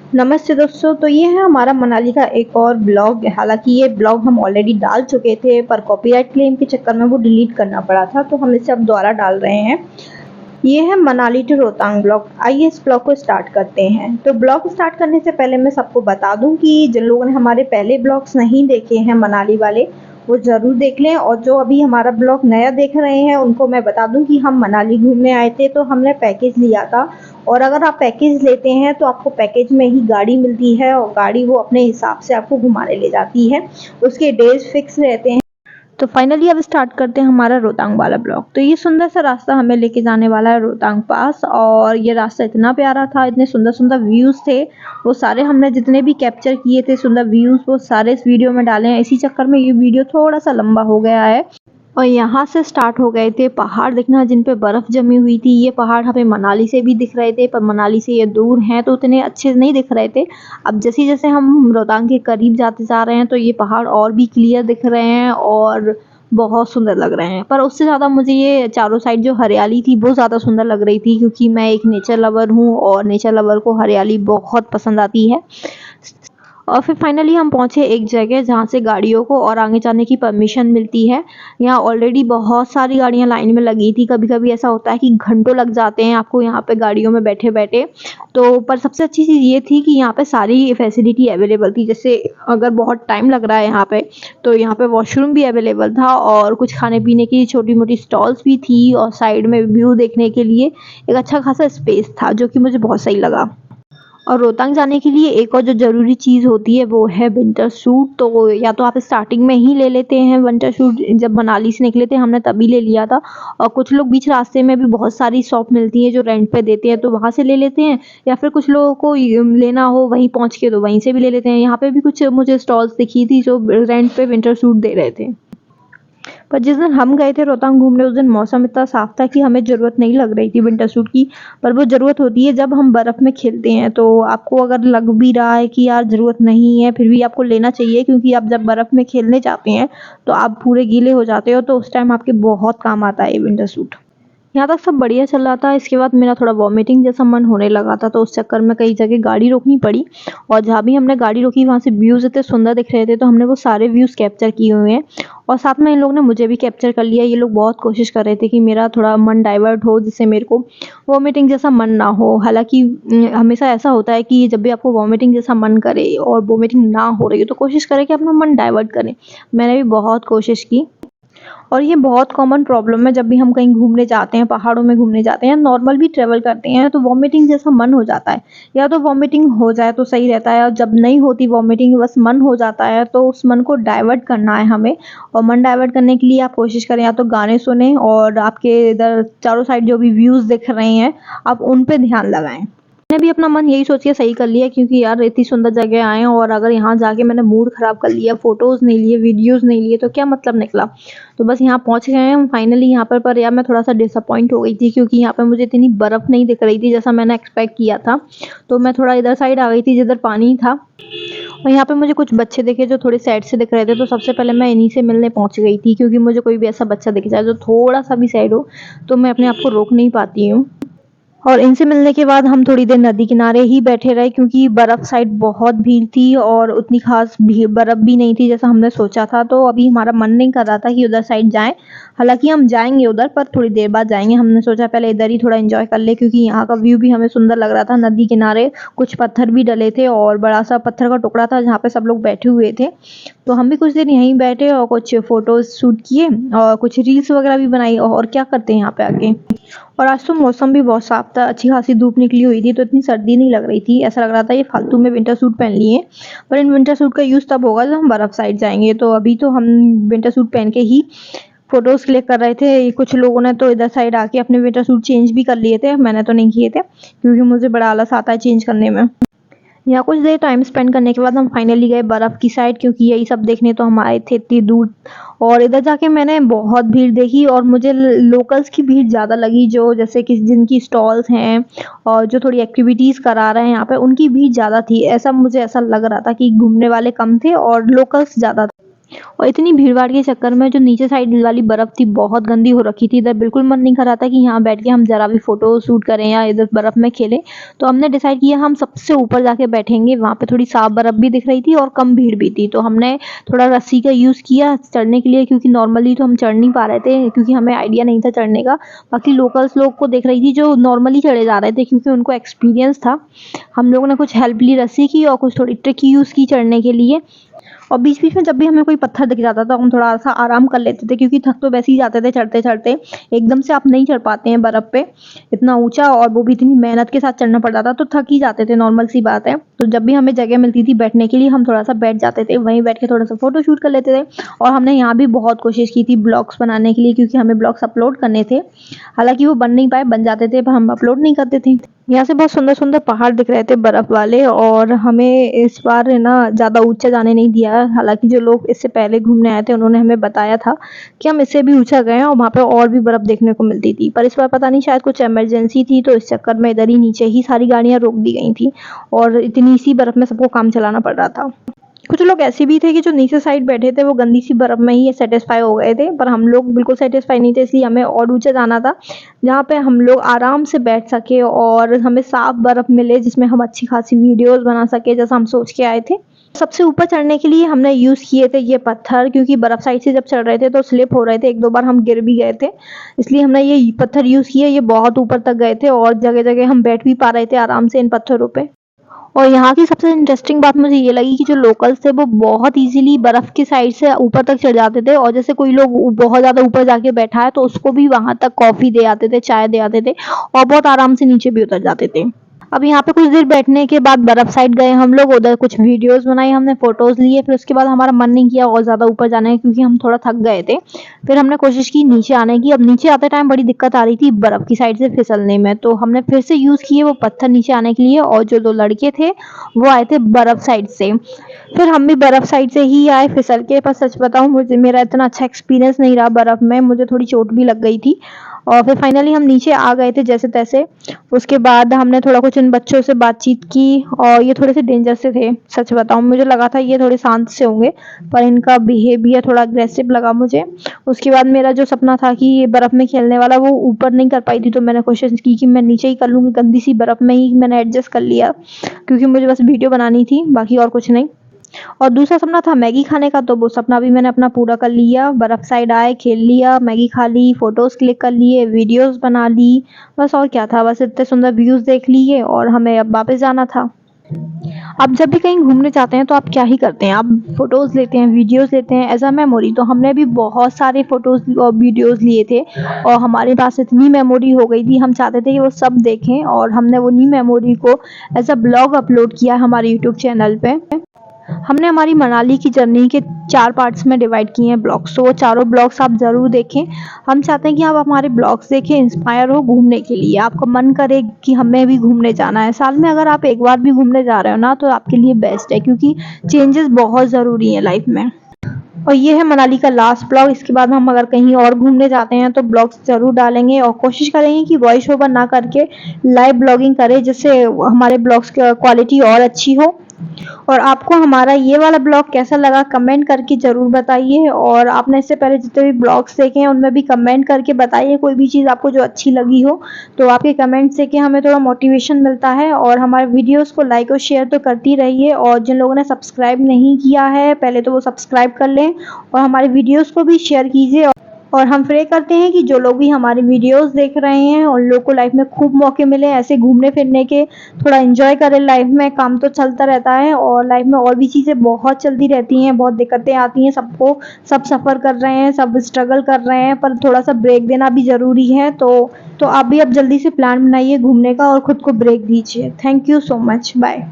नमस्ते दोस्तों। तो ये है हमारा मनाली का एक और ब्लॉग। हालांकि ये ब्लॉग हम ऑलरेडी डाल चुके थे, पर कॉपीराइट क्लेम के चक्कर में वो डिलीट करना पड़ा था, तो हम इसे अब दोबारा डाल रहे हैं। ये है मनाली टू रोहतांग ब्लॉग। आइए इस ब्लॉग को स्टार्ट करते हैं। तो ब्लॉग स्टार्ट करने से पहले मैं सबको बता दूं कि जिन लोगों ने हमारे पहले ब्लॉग्स नहीं देखे हैं मनाली वाले, वो ज़रूर देख लें। और जो अभी हमारा ब्लॉग नया देख रहे हैं उनको मैं बता दूं कि हम मनाली घूमने आए थे, तो हमने पैकेज लिया था। और अगर आप पैकेज लेते हैं तो आपको पैकेज में ही गाड़ी मिलती है, और गाड़ी वो अपने हिसाब से आपको घुमाने ले जाती है। उसके डेज फिक्स रहते हैं। तो फाइनली अब स्टार्ट करते हैं हमारा रोहतांग वाला ब्लॉग। तो ये सुंदर सा रास्ता हमें लेके जाने वाला है रोहतांग पास, और ये रास्ता इतना प्यारा था, इतने सुंदर सुंदर व्यूज़ थे। वो सारे हमने जितने भी कैप्चर किए थे सुंदर व्यूज़, वो सारे इस वीडियो में डाले हैं। इसी चक्कर में ये वीडियो थोड़ा सा लंबा हो गया है। और यहाँ से स्टार्ट हो गए थे पहाड़ दिखना, जिन पे बर्फ़ जमी हुई थी। ये पहाड़ हमें मनाली से भी दिख रहे थे, पर मनाली से ये दूर हैं तो उतने अच्छे नहीं दिख रहे थे। अब जैसे जैसे हम रोहतांग के करीब जाते जा रहे हैं तो ये पहाड़ और भी क्लियर दिख रहे हैं और बहुत सुंदर लग रहे हैं। पर उससे ज़्यादा मुझे ये चारों साइड जो हरियाली थी वो ज़्यादा सुंदर लग रही थी, क्योंकि मैं एक नेचर लवर हूँ और नेचर लवर को हरियाली बहुत पसंद आती है। और फिर फाइनली हम पहुँचे एक जगह जहाँ से गाड़ियों को और आगे जाने की परमिशन मिलती है। यहाँ ऑलरेडी बहुत सारी गाड़ियाँ लाइन में लगी थी। कभी-कभी ऐसा होता है कि घंटों लग जाते हैं आपको यहाँ पे गाड़ियों में बैठे-बैठे। तो पर सबसे अच्छी चीज़ ये थी कि यहाँ पे सारी फैसिलिटी अवेलेबल थी। जैसे अगर बहुत टाइम लग रहा है यहाँ पे, तो यहाँ पे वॉशरूम भी अवेलेबल था, और कुछ खाने-पीने की छोटी-मोटी स्टॉल्स भी थी, और साइड में व्यू देखने के लिए एक अच्छा खासा स्पेस था, जो कि मुझे बहुत सही लगा। और रोहतांग जाने के लिए एक और जो ज़रूरी चीज़ होती है वो है विंटर सूट। तो या तो आप स्टार्टिंग में ही ले लेते हैं विंटर सूट, जब मनाली से निकले थे हमने तभी ले लिया था। और कुछ लोग बीच रास्ते में भी बहुत सारी शॉप मिलती है जो रेंट पे देते हैं, तो वहाँ से ले लेते हैं। या फिर कुछ लोगों को लेना हो वहीं पहुँच के तो वहीं से भी ले लेते हैं। यहाँ पे भी कुछ मुझे स्टॉल्स दिखी थी जो रेंट पे विंटर सूट दे रहे थे। पर जिस दिन हम गए थे रोहतांग घूमने, उस दिन मौसम इतना साफ था कि हमें ज़रूरत नहीं लग रही थी विंटर सूट की। पर वो ज़रूरत होती है जब हम बर्फ़ में खेलते हैं। तो आपको अगर लग भी रहा है कि यार ज़रूरत नहीं है, फिर भी आपको लेना चाहिए, क्योंकि आप जब बर्फ़ में खेलने जाते हैं तो आप पूरे गीले हो जाते हो, तो उस टाइम आपके बहुत काम आता है ये विंटर सूट। यहाँ तक सब बढ़िया चल रहा था। इसके बाद मेरा थोड़ा वॉमिटिंग जैसा मन होने लगा था, तो उस चक्कर में कई जगह गाड़ी रोकनी पड़ी। और जहाँ भी हमने गाड़ी रोकी वहाँ से व्यूज़ इतने सुंदर दिख रहे थे, तो हमने वो सारे व्यूज़ कैप्चर किए हुए हैं। और साथ में इन लोगों ने मुझे भी कैप्चर कर लिया। ये लोग बहुत कोशिश कर रहे थे कि मेरा थोड़ा मन डाइवर्ट हो, जिससे मेरे को वॉमिटिंग जैसा मन ना हो। हालाँकि हमेशा ऐसा होता है कि जब भी आपको वॉमिटिंग जैसा मन करे और वॉमिटिंग ना हो रही हो, तो कोशिश करें कि अपना मन डाइवर्ट करें। मैंने भी बहुत कोशिश की। और ये बहुत कॉमन प्रॉब्लम है, जब भी हम कहीं घूमने जाते हैं, पहाड़ों में घूमने जाते हैं, नॉर्मल भी ट्रैवल करते हैं, तो वॉमिटिंग जैसा मन हो जाता है। या तो वॉमिटिंग हो जाए तो सही रहता है, और जब नहीं होती वॉमिटिंग, बस मन हो जाता है, तो उस मन को डाइवर्ट करना है हमें। और मन डाइवर्ट करने के लिए आप कोशिश करें, या तो गाने सुनें, और आपके इधर चारों साइड जो भी व्यूज़ दिख रहे हैं आप उन पे ध्यान लगाएँ। मैंने भी अपना मन यही सोच के सही कर लिया, क्योंकि यार इतनी सुंदर जगह आए हैं और अगर यहाँ जाके मैंने मूड ख़राब कर लिया, फ़ोटोज़ नहीं लिए, वीडियोज़ नहीं लिए, तो क्या मतलब निकला। तो बस यहाँ पहुँच गए हैं हम फाइनली यहाँ पर यार मैं थोड़ा सा डिसअपॉइंट हो गई थी, क्योंकि यहाँ पे मुझे इतनी बर्फ़ नहीं दिख रही थी जैसा मैंने एक्सपेक्ट किया था। तो मैं थोड़ा इधर साइड आ गई थी जिधर पानी था। और यहाँ पे मुझे कुछ बच्चे दिखे जो थोड़े सैड से दिख रहे थे, तो सबसे पहले मैं इन्हीं से मिलने पहुँच गई थी, क्योंकि मुझे कोई भी ऐसा बच्चा दिख जाए जो थोड़ा सा भी सैड हो, तो मैं अपने आप को रोक नहीं पाती हूँ। और इनसे मिलने के बाद हम थोड़ी देर नदी किनारे ही बैठे रहे, क्योंकि बर्फ़ साइड बहुत भीड़ थी और उतनी ख़ास बर्फ़ भी नहीं थी जैसा हमने सोचा था। तो अभी हमारा मन नहीं कर रहा था कि उधर साइड जाएँ। हालाँकि हम जाएँगे उधर, पर थोड़ी देर बाद जाएँगे। हमने सोचा पहले इधर ही थोड़ा एन्जॉय कर लें, क्योंकि यहाँ का व्यू भी हमें सुंदर लग रहा था। नदी किनारे कुछ पत्थर भी डले थे और बड़ा-सा पत्थर का टुकड़ा था जहाँ पे सब लोग बैठे हुए थे। तो हम भी कुछ देर यहीं बैठे और कुछ फ़ोटोज़ शूट किए, और कुछ रील्स वगैरह भी बनाई। और क्या करते हैं यहाँ पे आके। और आज तो मौसम भी बहुत साफ था, अच्छी खासी धूप निकली हुई थी, तो इतनी सर्दी नहीं लग रही थी। ऐसा लग रहा था ये फालतू में विंटर सूट पहन लिए। पर इन विंटर सूट का यूज़ तब होगा जब हम बर्फ़ साइड जाएँगे। तो अभी तो हम विंटर सूट पहन के ही फ़ोटोज़ क्लिक कर रहे थे। कुछ लोगों ने तो इधर साइड आके अपने विंटर सूट चेंज भी कर लिए थे, मैंने तो नहीं किए थे, क्योंकि मुझे बड़ा आलस आता है चेंज करने में। यहाँ कुछ देर टाइम स्पेंड करने के बाद हम फाइनली गए बर्फ़ की साइड, क्योंकि यही सब देखने तो हम आए थे इतनी दूर। और इधर जाके मैंने बहुत भीड़ देखी, और मुझे लोकल्स की भीड़ ज़्यादा लगी, जो जैसे कि जिनकी स्टॉल्स हैं और जो थोड़ी एक्टिविटीज़ करा रहे हैं यहाँ पे, उनकी भीड़ ज़्यादा थी। ऐसा मुझे ऐसा लग रहा था कि घूमने वाले कम थे और लोकल्स ज़्यादा थे। और इतनी भीड़-भाड़ के चक्कर में जो नीचे साइड वाली बर्फ़ थी बहुत गंदी हो रखी थी। इधर बिल्कुल मन नहीं कर रहा था कि यहाँ बैठ के हम ज़रा भी फ़ोटो शूट करें या इधर बर्फ़ में खेलें। तो हमने डिसाइड किया हम सबसे ऊपर जाके बैठेंगे, वहाँ पे थोड़ी साफ बर्फ़ भी दिख रही थी और कम भीड़ भी थी। तो हमने थोड़ा रस्सी का यूज़ किया चढ़ने के लिए, क्योंकि नॉर्मली तो हम चढ़ नहीं पा रहे थे क्योंकि हमें आइडिया नहीं था चढ़ने का। बाकी लोकल्स लोग को देख रही थी जो नॉर्मली चढ़े जा रहे थे क्योंकि उनको एक्सपीरियंस था। हम लोगों ने कुछ हेल्प ली रस्सी की और कुछ थोड़ी ट्रिक यूज़ की चढ़ने के लिए। और बीच-बीच में जब भी हमें कोई पत्थर दिख जाता था हम थोड़ा-सा आराम कर लेते थे, क्योंकि थक तो वैसे ही जाते थे चढ़ते-चढ़ते। एकदम से आप नहीं चढ़ पाते हैं बर्फ़ पे इतना ऊँचा, और वो भी इतनी मेहनत के साथ चढ़ना पड़ता था, तो थक ही जाते थे, नॉर्मल सी बात है। तो जब भी हमें जगह मिलती थी बैठने के लिए हम थोड़ा-सा बैठ जाते थे, वहीं बैठ के थोड़ा-सा फ़ोटो शूट कर लेते थे। और हमने यहाँ भी बहुत कोशिश की थी ब्लॉग्स बनाने के लिए, क्योंकि हमें ब्लॉग्स अपलोड करने थे। हालाँकि वो बन नहीं पाए, बन जाते थे पर हम अपलोड नहीं करते थे। यहाँ से बहुत सुंदर-सुंदर पहाड़ दिख रहे थे बर्फ़ वाले, और हमें इस बार है ना ज़्यादा ऊँचा जाने नहीं दिया। हालाँकि जो लोग इससे पहले घूमने आए थे उन्होंने हमें बताया था कि हम इससे भी ऊँचा गए हैं और वहाँ पे और भी बर्फ़ देखने को मिलती थी। पर इस बार पता नहीं शायद कुछ इमरजेंसी थी, तो इस चक्कर में इधर ही नीचे ही सारी गाड़ियाँ रोक दी गई थी और इतनी सी बर्फ़ में सबको काम चलाना पड़ रहा था। कुछ लोग ऐसे भी थे कि जो नीचे साइड बैठे थे वो गंदी सी बर्फ़ में ही सैटिस्फाई हो गए थे, पर हम लोग बिल्कुल सैटिस्फाई नहीं थे, इसलिए हमें और ऊँचा जाना था, जहाँ पे हम लोग आराम से बैठ सके और हमें साफ बर्फ़ मिले जिसमें हम अच्छी खासी वीडियोज़ बना सके जैसा हम सोच के आए थे। सबसे ऊपर चढ़ने के लिए हमने यूज़ किए थे ये पत्थर, क्योंकि बर्फ़ साइड से जब चढ़ रहे थे तो स्लिप हो रहे थे, 1-2 बार हम गिर भी गए थे, इसलिए हमने ये पत्थर यूज़ किए। ये बहुत ऊपर तक गए थे और जगह-जगह हम बैठ भी पा रहे थे आराम से इन पत्थरों पे। और यहाँ की सबसे इंटरेस्टिंग बात मुझे ये लगी कि जो लोकल्स थे वो बहुत ईज़िली बर्फ़ की साइड से ऊपर तक चढ़ जाते थे, और जैसे कोई लोग बहुत ज़्यादा ऊपर जाके बैठा है तो उसको भी वहाँ तक कॉफ़ी दे आते थे, चाय दे आते थे और बहुत आराम से नीचे भी उतर जाते थे। अब यहाँ पे कुछ देर बैठने के बाद बर्फ़ साइड गए हम लोग, उधर कुछ वीडियोज़ बनाई हमने, फ़ोटोज़ लिए, फिर उसके बाद हमारा मन नहीं किया और ज़्यादा ऊपर जाने का क्योंकि हम थोड़ा थक गए थे। फिर हमने कोशिश की नीचे आने की। अब नीचे आते टाइम बड़ी दिक्कत आ रही थी बर्फ़ की साइड से फिसलने में, तो हमने फिर से यूज़ किए वो पत्थर नीचे आने के लिए, और जो 2 लड़के थे वो आए थे बर्फ़ साइड से। फिर हम भी बर्फ़ साइड से ही आए फिसल के, पर सच बताऊँ मुझे मेरा इतना अच्छा एक्सपीरियंस नहीं रहा बर्फ़ में, मुझे थोड़ी चोट भी लग गई थी। और फिर फाइनली हम नीचे आ गए थे जैसे-तैसे। उसके बाद हमने थोड़ा कुछ इन बच्चों से बातचीत की, और ये थोड़े से डेंजर से थे, सच बताऊँ मुझे लगा था ये थोड़े शांत से होंगे, पर इनका बिहेवियर थोड़ा अग्रेसिव लगा मुझे। उसके बाद मेरा जो सपना था कि ये बर्फ़ में खेलने वाला वो ऊपर नहीं कर पाई थी, तो मैंने कोशिश की कि मैं नीचे ही कर लूँगी, गंदी सी बर्फ़ में ही मैंने एडजस्ट कर लिया, क्योंकि मुझे बस वीडियो बनानी थी, बाकी और कुछ नहीं। और दूसरा सपना था मैगी खाने का, तो वो सपना भी मैंने अपना पूरा कर लिया। बर्फ़ साइड आए, खेल लिया, मैगी खा ली, फ़ोटोज़ क्लिक कर लिए, वीडियोज़ बना ली, बस और क्या था, बस इतने सुंदर व्यूज़ देख लिए और हमें अब वापस जाना था। आप जब भी कहीं घूमने जाते हैं तो आप क्या ही करते हैं, आप फ़ोटोज़ लेते हैं, वीडियोज़ लेते हैं एज़ अ मेमोरी। तो हमने भी बहुत सारे फ़ोटोज़ और वीडियोज़ लिए थे और हमारे पास इतनी मेमोरी हो गई थी, हम चाहते थे कि वो सब देखें, और हमने उन्हीं मेमोरी को एज़ अ ब्लॉग अपलोड किया हमारे यूट्यूब चैनल पे। हमने हमारी मनाली की जर्नी के 4 पार्ट्स में डिवाइड किए हैं ब्लॉग्स, तो वो चारों ब्लॉग्स आप ज़रूर देखें। हम चाहते हैं कि आप हमारे ब्लॉग्स देखें, इंस्पायर हो घूमने के लिए, आपका मन करे कि हमें भी घूमने जाना है। साल में अगर आप एक बार भी घूमने जा रहे हो ना, तो आपके लिए बेस्ट है, क्योंकि चेंजेस बहुत ज़रूरी हैं लाइफ में। और ये है मनाली का लास्ट ब्लॉग। इसके बाद हम अगर कहीं और घूमने जाते हैं तो ब्लॉग्स ज़रूर डालेंगे, और कोशिश करेंगे कि वॉइस ओवर ना करके लाइव ब्लॉगिंग करें, जिससे हमारे ब्लॉग्स की क्वालिटी और अच्छी हो। और आपको हमारा ये वाला ब्लॉग कैसा लगा कमेंट करके ज़रूर बताइए, और आपने इससे पहले जितने भी ब्लॉग्स देखे हैं उनमें भी कमेंट करके बताइए कोई भी चीज़ आपको जो अच्छी लगी हो। तो आपके कमेंट से कि हमें थोड़ा मोटिवेशन मिलता है, और हमारे वीडियोस को लाइक और शेयर तो करती रहिए, और जिन लोगों ने सब्सक्राइब नहीं किया है पहले तो वो सब्सक्राइब कर लें और हमारे वीडियोस को भी शेयर कीजिए। और हम प्रे करते हैं कि जो लोग भी हमारी वीडियोस देख रहे हैं उन लोग को लाइफ में खूब मौके मिले ऐसे घूमने फिरने के, थोड़ा एंजॉय करें लाइफ में। काम तो चलता रहता है और लाइफ में और भी चीज़ें बहुत चलती रहती हैं, बहुत दिक्कतें आती हैं सबको, सब सफ़र कर रहे हैं, सब स्ट्रगल कर रहे हैं, पर थोड़ा सा ब्रेक देना भी ज़रूरी है। तो आप भी अब जल्दी से प्लान बनाइए घूमने का और ख़ुद को ब्रेक दीजिए। Thank you so much, bye.